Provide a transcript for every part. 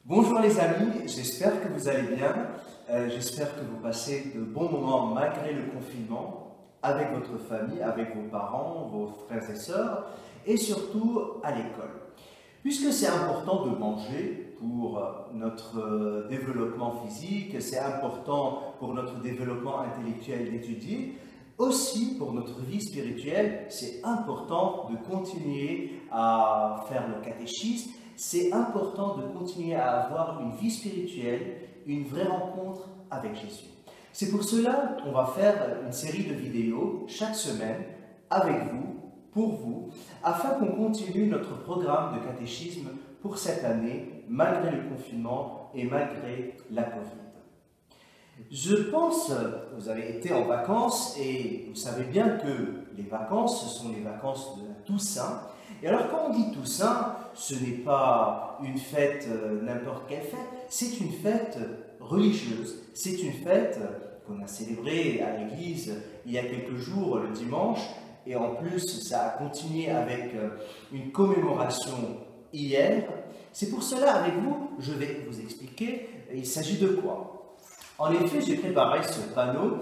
Bonjour les amis, j'espère que vous allez bien, j'espère que vous passez de bons moments malgré le confinement, avec votre famille, avec vos parents, vos frères et sœurs, et surtout à l'école. Puisque c'est important de manger pour notre développement physique, c'est important pour notre développement intellectuel d'étudier, aussi pour notre vie spirituelle, c'est important de continuer à faire le catéchisme. C'est important de continuer à avoir une vie spirituelle, une vraie rencontre avec Jésus. C'est pour cela qu'on va faire une série de vidéos chaque semaine avec vous, pour vous, afin qu'on continue notre programme de catéchisme pour cette année, malgré le confinement et malgré la Covid. Je pense, vous avez été en vacances et vous savez bien que les vacances, ce sont les vacances de la Toussaint. Et alors quand on dit Toussaint, ce n'est pas une fête, n'importe quelle fête, c'est une fête religieuse, c'est une fête qu'on a célébrée à l'église il y a quelques jours, le dimanche, et en plus ça a continué avec une commémoration hier. C'est pour cela, avec vous, je vais vous expliquer, il s'agit de quoi. En effet, j'ai préparé ce panneau,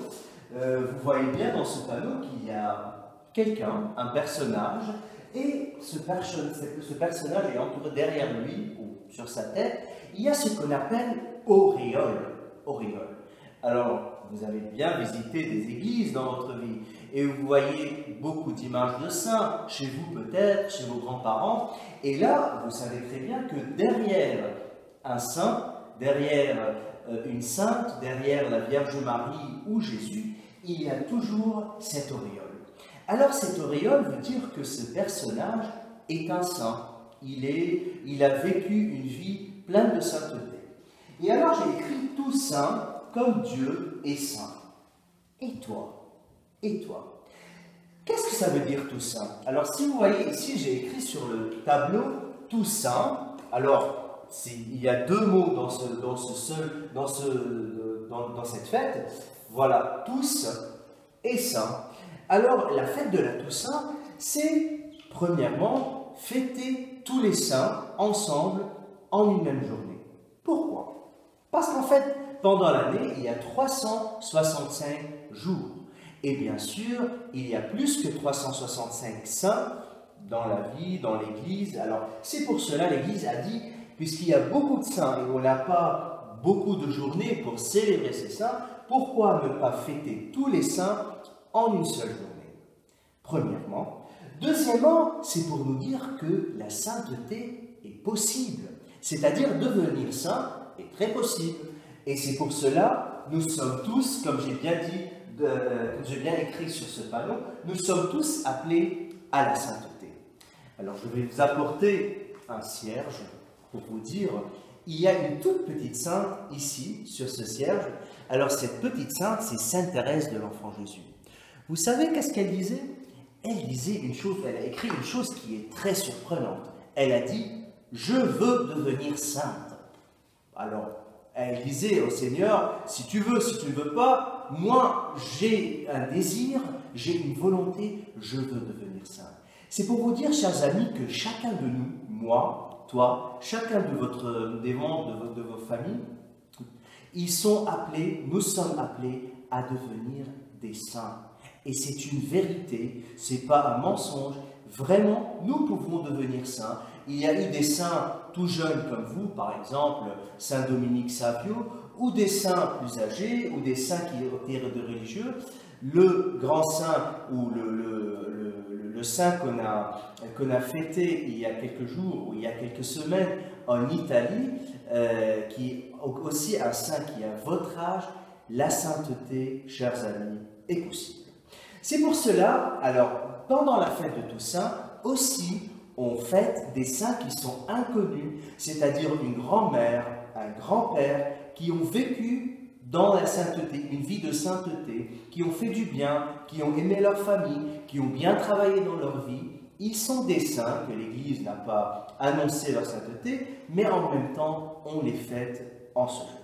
vous voyez bien dans ce panneau qu'il y a quelqu'un, un personnage, et ce personnage est entouré derrière lui, ou sur sa tête, il y a ce qu'on appelle auréole. Alors, vous avez bien visité des églises dans votre vie, et vous voyez beaucoup d'images de saints, chez vous peut-être, chez vos grands-parents, et là, vous savez très bien que derrière un saint, derrière une sainte, derrière la Vierge Marie ou Jésus, il y a toujours cette auréole. Alors cette auréole veut dire que ce personnage est un saint. Il a vécu une vie pleine de sainteté. Et alors j'ai écrit tout saint comme Dieu est saint. Et toi? Et toi? Qu'est-ce que ça veut dire tout saint? Alors si vous voyez ici, j'ai écrit sur le tableau tout saint. Alors il y a deux mots dans cette fête. Voilà, tous et saint. Alors, la fête de la Toussaint, c'est, premièrement, fêter tous les saints ensemble en une même journée. Pourquoi? Parce qu'en fait, pendant l'année, il y a 365 jours. Et bien sûr, il y a plus que 365 saints dans la vie, dans l'Église. Alors, c'est pour cela l'Église a dit, puisqu'il y a beaucoup de saints et on n'a pas beaucoup de journées pour célébrer ces saints, pourquoi ne pas fêter tous les saints en une seule journée, premièrement. Deuxièmement, c'est pour nous dire que la sainteté est possible, c'est-à-dire devenir saint est très possible. Et c'est pour cela, nous sommes tous, comme j'ai bien dit, j'ai bien écrit sur ce panneau, nous sommes tous appelés à la sainteté. Alors je vais vous apporter un cierge pour vous dire, il y a une toute petite sainte ici, sur ce cierge. Alors cette petite sainte, c'est Sainte Thérèse de l'Enfant Jésus. Vous savez qu'est-ce qu'elle disait? Elle disait une chose, elle a écrit une chose qui est très surprenante. Elle a dit « Je veux devenir sainte ». Alors, elle disait au Seigneur « Si tu veux, si tu ne veux pas, moi j'ai un désir, j'ai une volonté, je veux devenir sainte ». C'est pour vous dire, chers amis, que chacun de nous, moi, toi, chacun des membres de vos familles, ils sont appelés, nous sommes appelés à devenir des saints. Et c'est une vérité, ce n'est pas un mensonge. Vraiment, nous pouvons devenir saints. Il y a eu des saints tout jeunes comme vous, par exemple, Saint Dominique Savio, ou des saints plus âgés, ou des saints qui étaient de religieux. Le grand saint, ou le saint qu'on a fêté il y a quelques jours, ou il y a quelques semaines en Italie, qui est aussi un saint qui a votre âge, la sainteté, chers amis, est possible. C'est pour cela, alors, pendant la fête de Toussaint, aussi, on fête des saints qui sont inconnus, c'est-à-dire une grand-mère, un grand-père, qui ont vécu dans la sainteté, une vie de sainteté, qui ont fait du bien, qui ont aimé leur famille, qui ont bien travaillé dans leur vie. Ils sont des saints que l'Église n'a pas annoncé leur sainteté, mais en même temps, on les fête en ce jour.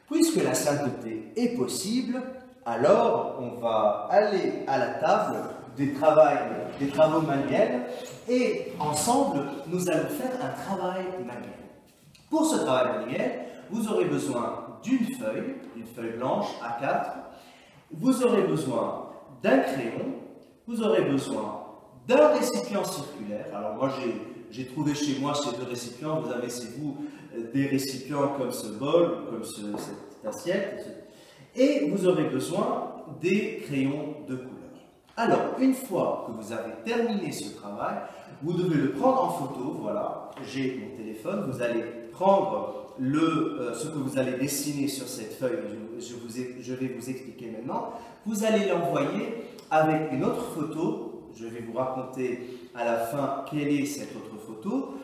Puisque la sainteté est possible, alors on va aller à la table des travaux manuels et ensemble, nous allons faire un travail manuel. Pour ce travail manuel, vous aurez besoin d'une feuille blanche A4, vous aurez besoin d'un crayon, vous aurez besoin d'un récipient circulaire. Alors moi j'ai trouvé chez moi ces deux récipients, vous avez chez vous des récipients comme ce bol, comme cette assiette, et vous aurez besoin des crayons de couleur. Alors, une fois que vous avez terminé ce travail, vous devez le prendre en photo. Voilà, j'ai mon téléphone, vous allez prendre ce que vous allez dessiner sur cette feuille, je vais vous expliquer maintenant. Vous allez l'envoyer avec une autre photo, je vais vous raconter à la fin quelle est cette autre photo,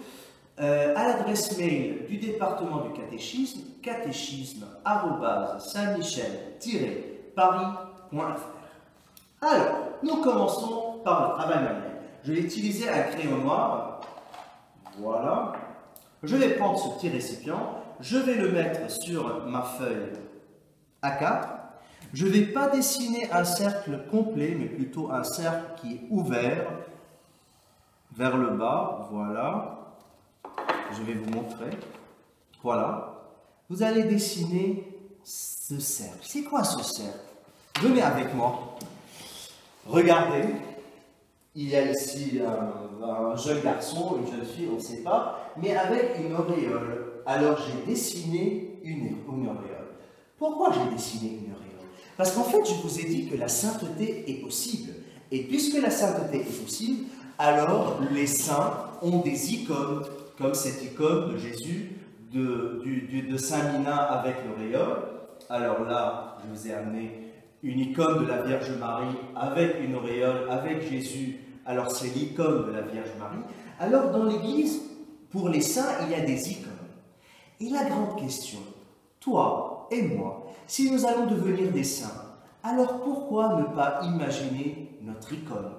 à l'adresse mail du département du catéchisme, catéchisme@saint-michel-paris.fr. Alors, nous commençons par le travail manuel. Je vais utiliser un crayon noir. Voilà. Je vais prendre ce petit récipient, je vais le mettre sur ma feuille A4. Je ne vais pas dessiner un cercle complet, mais plutôt un cercle qui est ouvert vers le bas. Voilà. Je vais vous montrer. Voilà. Vous allez dessiner ce cercle. C'est quoi ce cercle? Venez avec moi. Regardez. Il y a ici un jeune garçon, une jeune fille, on ne sait pas, mais avec une auréole. Alors j'ai dessiné une auréole. Pourquoi j'ai dessiné une auréole? Parce qu'en fait, je vous ai dit que la sainteté est possible. Et puisque la sainteté est possible, alors les saints ont des icônes, comme cette icône de Jésus, de Saint Mina avec l'auréole. Alors là, je vous ai amené une icône de la Vierge Marie avec une auréole, avec Jésus. Alors c'est l'icône de la Vierge Marie. Alors dans l'Église, pour les saints, il y a des icônes. Et la grande question, toi et moi, si nous allons devenir des saints, alors pourquoi ne pas imaginer notre icône?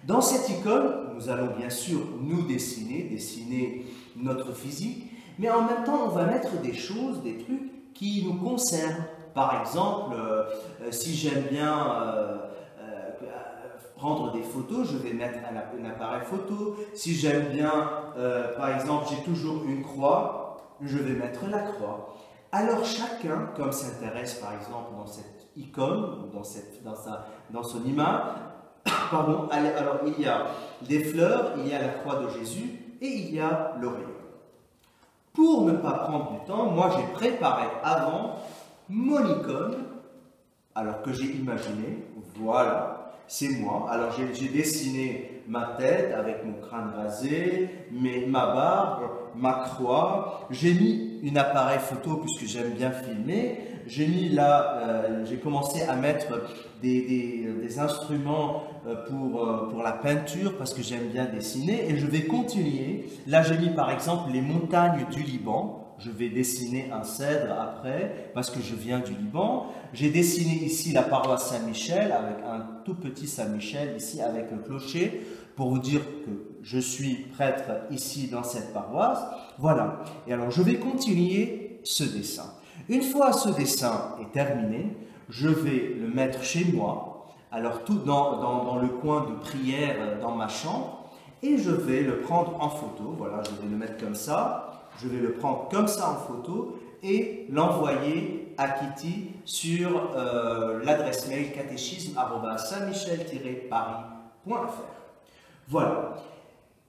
Dans cette icône, nous allons bien sûr nous dessiner notre physique, mais en même temps, on va mettre des choses, des trucs qui nous concernent. Par exemple, si j'aime bien prendre des photos, je vais mettre un appareil photo. Si j'aime bien, par exemple, j'ai toujours une croix, je vais mettre la croix. Alors chacun, comme s'intéresse par exemple dans cette icône, dans son image, pardon, alors il y a des fleurs, il y a la croix de Jésus et il y a l'auréole. Pour ne pas prendre du temps, moi j'ai préparé avant mon icône, alors que j'ai imaginé, voilà, c'est moi. Alors j'ai dessiné ma tête avec mon crâne rasé, ma barbe, ma croix. J'ai mis un appareil photo puisque j'aime bien filmer. J'ai mis là, j'ai commencé à mettre des instruments pour la peinture parce que j'aime bien dessiner et je vais continuer. Là j'ai mis par exemple les montagnes du Liban. Je vais dessiner un cèdre après, parce que je viens du Liban. J'ai dessiné ici la paroisse Saint-Michel, avec un tout petit Saint-Michel, ici avec le clocher, pour vous dire que je suis prêtre ici dans cette paroisse. Voilà. Et alors, je vais continuer ce dessin. Une fois ce dessin est terminé, je vais le mettre chez moi, alors tout dans le coin de prière dans ma chambre, et je vais le prendre en photo. Voilà, je vais le mettre comme ça. Je vais le prendre comme ça en photo et l'envoyer à Kitty sur l'adresse mail catéchisme@saint-michel-paris.fr. Voilà.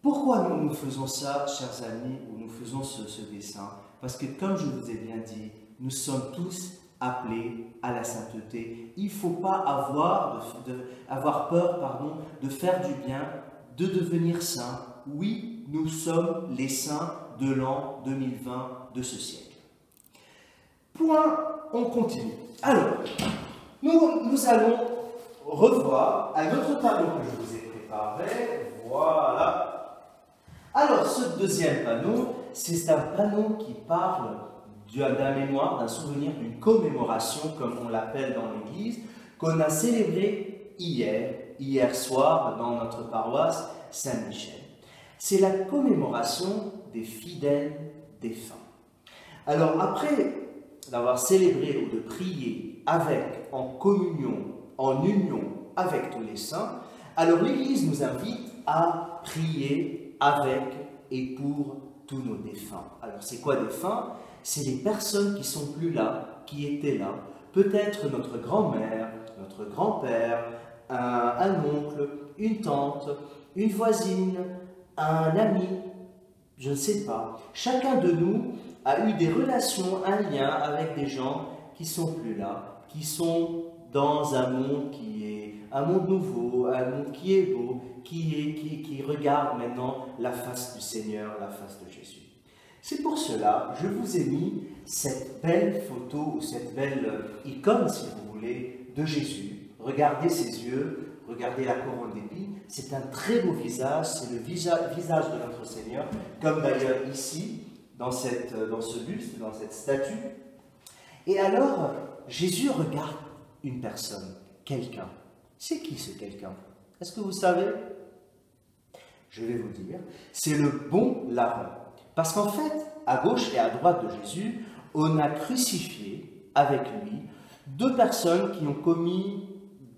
Pourquoi nous faisons ça, chers amis, ou nous faisons ce dessin? Parce que comme je vous ai bien dit, nous sommes tous appelés à la sainteté. Il ne faut pas avoir peur de faire du bien, de devenir saint. Oui, nous sommes les saints de l'an 2020 de ce siècle. Point, on continue. Alors, nous allons revoir un autre panneau que je vous ai préparé. Voilà. Alors, ce deuxième panneau, c'est un panneau qui parle d'un mémoire, d'un souvenir, d'une commémoration, comme on l'appelle dans l'Église, qu'on a célébré hier soir, dans notre paroisse Saint-Michel. C'est la commémoration des fidèles défunts. Alors, après d'avoir célébré ou de prier avec, en communion, en union avec tous les saints, alors l'Église nous invite à prier avec et pour tous nos défunts. Alors c'est quoi défunts? C'est les personnes qui sont plus là, qui étaient là. Peut-être notre grand-mère, notre grand-père, un oncle, une tante, une voisine, un ami, je ne sais pas. Chacun de nous a eu des relations, un lien avec des gens qui sont plus là, qui sont dans un monde qui est un monde nouveau, un monde qui est beau, qui regarde maintenant la face du Seigneur, la face de Jésus. C'est pour cela que je vous ai mis cette belle photo, ou cette belle icône, si vous voulez, de Jésus. Regardez ses yeux, regardez la couronne d'épines. C'est un très beau visage, c'est le visage de notre Seigneur, comme d'ailleurs ici, dans ce buste, dans cette statue. Et alors, Jésus regarde une personne, quelqu'un. C'est qui ce quelqu'un? Est-ce que vous savez? Je vais vous dire, c'est le bon larron. Parce qu'en fait, à gauche et à droite de Jésus, on a crucifié avec lui deux personnes qui ont commis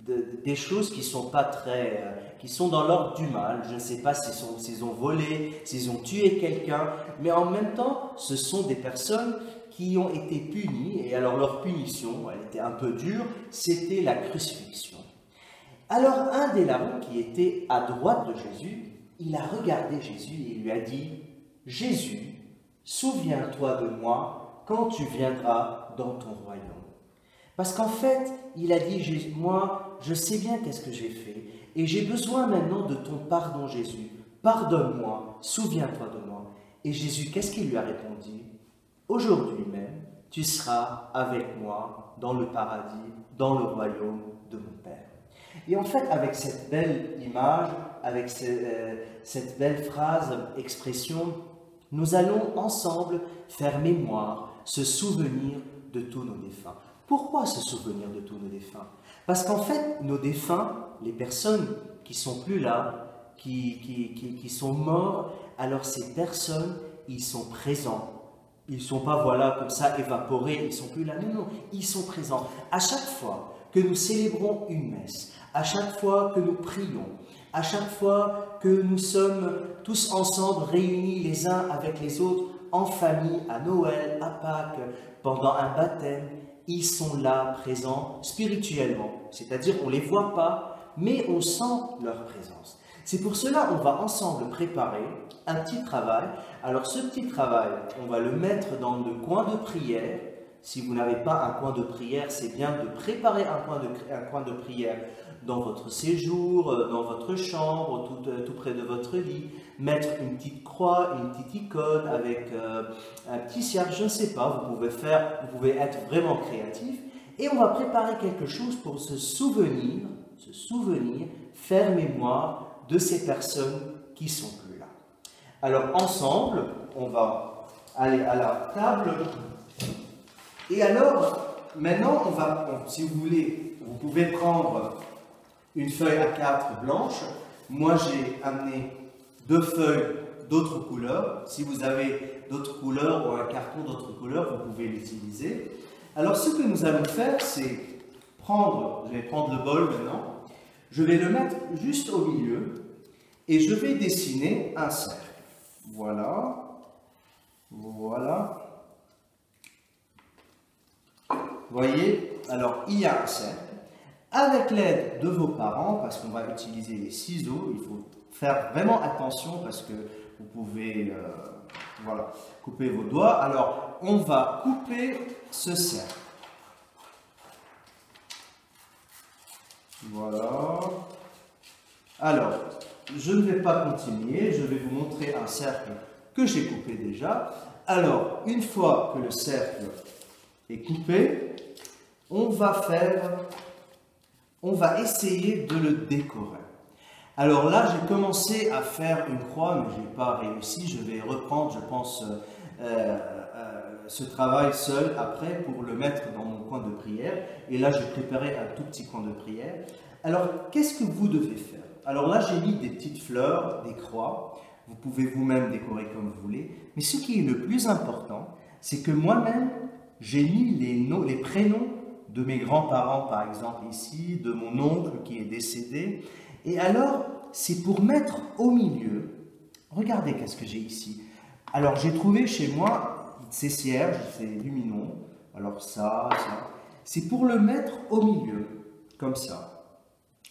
des choses qui sont pas très, qui sont dans l'ordre du mal. Je ne sais pas s'ils ont volé, s'ils ont tué quelqu'un, mais en même temps, ce sont des personnes qui ont été punies, et alors leur punition, elle était un peu dure, c'était la crucifixion. Alors un des larrons qui était à droite de Jésus, il a regardé Jésus et il lui a dit: Jésus, souviens-toi de moi quand tu viendras dans ton royaume. Parce qu'en fait, il a dit: moi, je sais bien qu'est-ce que j'ai fait, et j'ai besoin maintenant de ton pardon, Jésus. Pardonne-moi, souviens-toi de moi. Et Jésus, qu'est-ce qu'il lui a répondu? Aujourd'hui même, tu seras avec moi dans le paradis, dans le royaume de mon Père. Et en fait, avec cette belle image, avec cette belle phrase, expression, nous allons ensemble faire mémoire, se souvenir de tous nos défunts. Pourquoi se souvenir de tous nos défunts? Parce qu'en fait, nos défunts, les personnes qui sont plus là, qui sont morts, alors ces personnes, ils sont présents. Ils ne sont pas, voilà, comme ça, évaporés, ils ne sont plus là. Non, non, ils sont présents. À chaque fois que nous célébrons une messe, à chaque fois que nous prions, à chaque fois que nous sommes tous ensemble réunis les uns avec les autres, en famille, à Noël, à Pâques, pendant un baptême, ils sont là, présents spirituellement. C'est-à-dire, on ne les voit pas, mais on sent leur présence. C'est pour cela qu'on va ensemble préparer un petit travail. Alors ce petit travail, on va le mettre dans le coin de prière. Si vous n'avez pas un coin de prière, c'est bien de préparer un coin de prière dans votre séjour, dans votre chambre, tout près de votre lit. Mettre une petite croix, une petite icône avec un petit cierge, je ne sais pas, vous pouvez être vraiment créatif. Et on va préparer quelque chose pour se souvenir, faire mémoire de ces personnes qui sont plus là. Alors ensemble, on va aller à la table. Et alors, maintenant, si vous voulez, vous pouvez prendre une feuille A4 blanche. Moi, j'ai amené 2 feuilles d'autres couleurs. Si vous avez d'autres couleurs ou un carton d'autres couleurs, vous pouvez l'utiliser. Alors, ce que nous allons faire, c'est je vais prendre le bol maintenant, je vais le mettre juste au milieu et je vais dessiner un cercle. Voilà. Voilà. Vous voyez, alors il y a un cercle. Avec l'aide de vos parents, parce qu'on va utiliser les ciseaux, il faut faire vraiment attention parce que vous pouvez couper vos doigts. Alors, on va couper ce cercle. Voilà. Alors, je ne vais pas continuer, je vais vous montrer un cercle que j'ai coupé déjà. Alors, une fois que le cercle est coupé, on va essayer de le décorer. Alors là, j'ai commencé à faire une croix, mais je n'ai pas réussi. Je vais reprendre, je pense, ce travail seul après pour le mettre dans mon coin de prière. Et là, j'ai préparé un tout petit coin de prière. Alors, qu'est-ce que vous devez faire? Alors là, j'ai mis des petites fleurs, des croix. Vous pouvez vous-même décorer comme vous voulez. Mais ce qui est le plus important, c'est que moi-même, j'ai mis les prénoms de mes grands-parents, par exemple ici, de mon oncle qui est décédé. Et alors, c'est pour mettre au milieu, regardez qu'est-ce que j'ai ici, Alors j'ai trouvé chez moi ces cierges, ces luminons, alors ça. C'est pour le mettre au milieu, comme ça.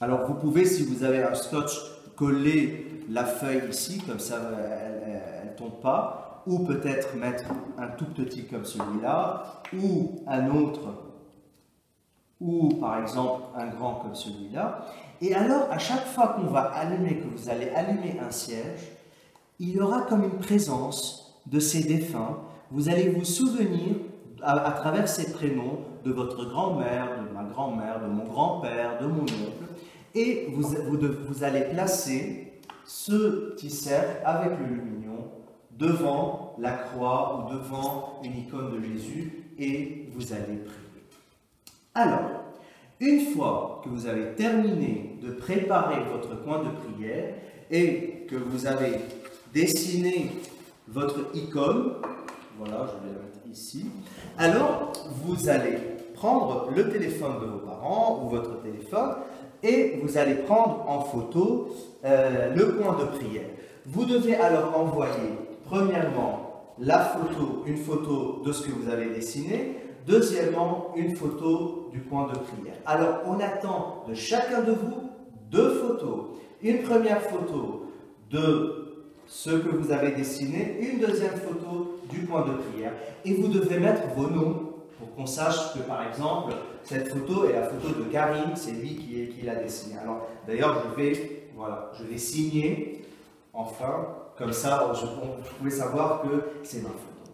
Alors vous pouvez, si vous avez un scotch, coller la feuille ici, comme ça elle ne tombe pas, ou peut-être mettre un tout petit comme celui-là, ou un autre, ou par exemple un grand comme celui-là. Et alors, à chaque fois qu'on va allumer, que vous allez allumer un cierge, il y aura comme une présence de ces défunts. Vous allez vous souvenir, à travers ces prénoms, de votre grand-mère, de ma grand-mère, de mon grand-père, de mon oncle, et vous allez placer ce petit cercle avec le lumignon devant la croix ou devant une icône de Jésus, et vous allez prier. Alors, une fois que vous avez terminé de préparer votre coin de prière et que vous avez dessiné votre icône, voilà, je vais la mettre ici, alors vous allez prendre le téléphone de vos parents ou votre téléphone et vous allez prendre en photo le coin de prière. Vous devez alors envoyer premièrement une photo de ce que vous avez dessiné, deuxièmement une photo du coin de prière. Alors on attend de chacun de vous 2 photos. Une première photo de ce que vous avez dessiné, une deuxième photo du coin de prière. Et vous devez mettre vos noms pour qu'on sache que par exemple cette photo est la photo de Karim, c'est lui qui l'a dessinée. Alors d'ailleurs je vais signer enfin, comme ça vous pouvez savoir que c'est ma photo.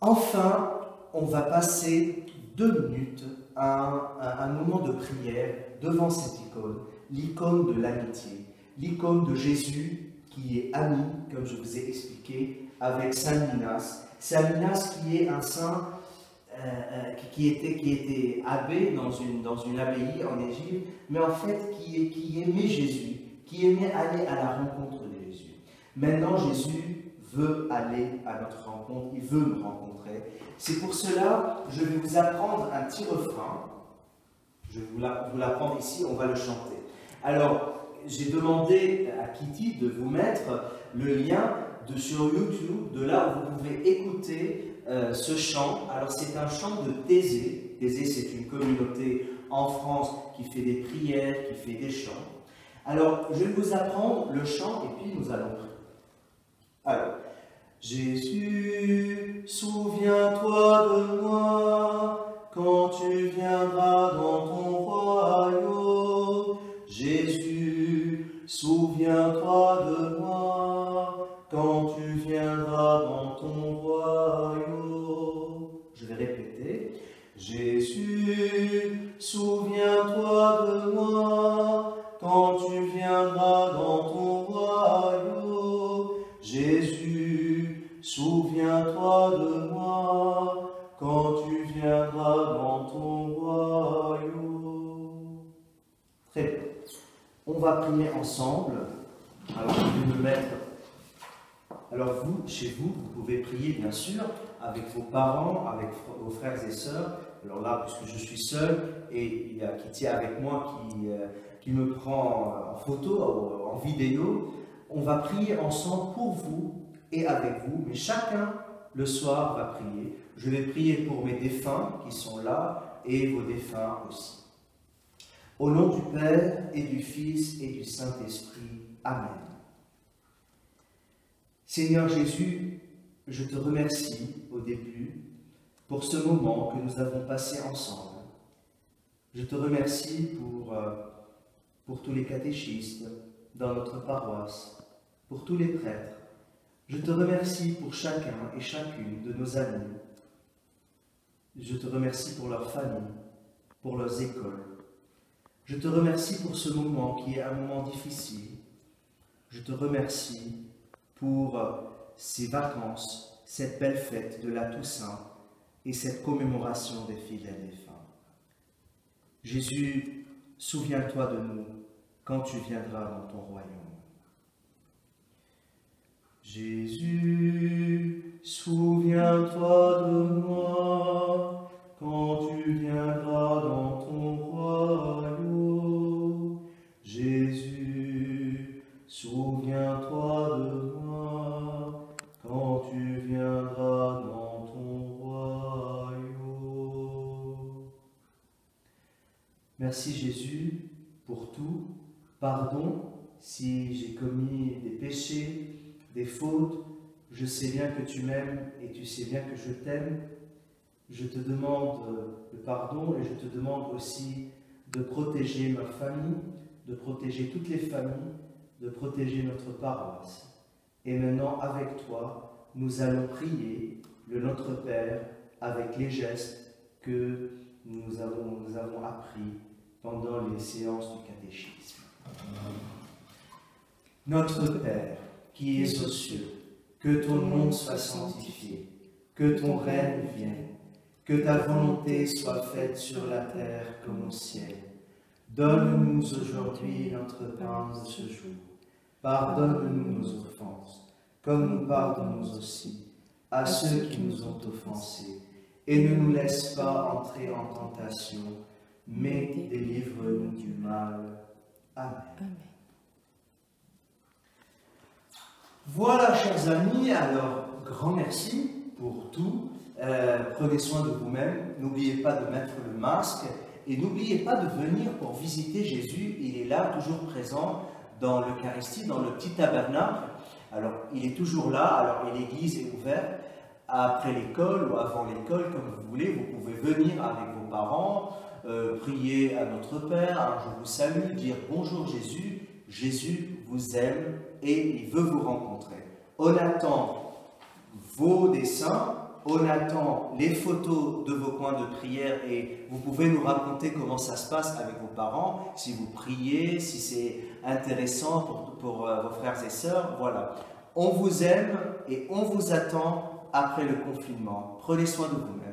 Enfin, on va passer 2 minutes à un moment de prière devant cette icône, l'icône de l'amitié, l'icône de Jésus qui est ami, comme je vous ai expliqué, avec Saint Minas. Saint Minas qui est un saint qui était abbé dans une abbaye en Égypte, mais en fait qui aimait Jésus, qui aimait aller à la rencontre de Jésus. Maintenant, Jésus veut aller à notre rencontre, il veut nous rencontrer. C'est pour cela que je vais vous apprendre un petit refrain. Je vais vous l'apprendre ici, on va le chanter. Alors, j'ai demandé à Kitty de vous mettre le lien sur YouTube, de là où vous pouvez écouter ce chant. Alors, c'est un chant de Thésée. Thésée, c'est une communauté en France qui fait des prières, qui fait des chants. Alors, je vais vous apprendre le chant et puis nous allons prier. Alors, Jésus, souviens-toi de moi quand tu viendras dans ton royaume. Jésus, souviens-toi de moi quand tu viendras dans ton royaume. Je vais répéter. Jésus, souviens-toi de moi quand tu viendras dans ton royaume. Jésus, souviens-toi de moi quand tu viendras dans ton royaume. Très bien. On va prier ensemble. Alors, je vais me mettre. Alors, vous, chez vous, vous pouvez prier, bien sûr, avec vos parents, avec vos frères et sœurs. Alors là, puisque je suis seul, et il y a Kitty avec moi qui me prend en photo, en vidéo, on va prier ensemble pour vous et avec vous, mais chacun, le soir, va prier. Je vais prier pour mes défunts qui sont là, et vos défunts aussi. Au nom du Père, et du Fils, et du Saint-Esprit. Amen. Seigneur Jésus, je te remercie au début pour ce moment que nous avons passé ensemble. Je te remercie pour tous les catéchistes dans notre paroisse, pour tous les prêtres. Je te remercie pour chacun et chacune de nos amis. Je te remercie pour leurs familles, pour leurs écoles. Je te remercie pour ce moment qui est un moment difficile. Je te remercie pour ces vacances, cette belle fête de la Toussaint et cette commémoration des fidèles défunts. Jésus, souviens-toi de nous quand tu viendras dans ton royaume. Jésus, souviens-toi de moi quand tu viendras dans ton royaume. Jésus, souviens-toi de moi quand Merci Jésus pour tout. Pardon si j'ai commis des péchés, des fautes. Je sais bien que tu m'aimes et tu sais bien que je t'aime. Je te demande le pardon et je te demande aussi de protéger ma famille, de protéger toutes les familles, de protéger notre paroisse. Et maintenant, avec toi, nous allons prier le Notre Père avec les gestes que nous avons appris pendant les séances du catéchisme. Notre Père, qui es aux cieux, que ton nom soit sanctifié, que ton règne vienne, que ta volonté soit faite sur la terre comme au ciel. Donne-nous aujourd'hui notre pain de ce jour. Pardonne-nous nos offenses, comme nous pardonnons aussi à ceux qui nous ont offensés. Et ne nous laisse pas entrer en tentation, mais délivre-nous du mal. Amen. Amen. Voilà, chers amis, alors grand merci pour tout. Prenez soin de vous-même, n'oubliez pas de mettre le masque et n'oubliez pas de venir pour visiter Jésus. Il est là, toujours présent dans l'Eucharistie, dans le petit tabernacle. Alors, il est toujours là, alors l'église est ouverte après l'école ou avant l'école, comme vous voulez. Vous pouvez venir avec vos parents, prier à notre Père, hein, je vous salue, dire bonjour Jésus. Jésus vous aime et il veut vous rencontrer. On attend vos dessins, on attend les photos de vos coins de prière et vous pouvez nous raconter comment ça se passe avec vos parents, si vous priez, si c'est intéressant pour vos frères et sœurs. Voilà. On vous aime et on vous attend après le confinement. Prenez soin de vous-même.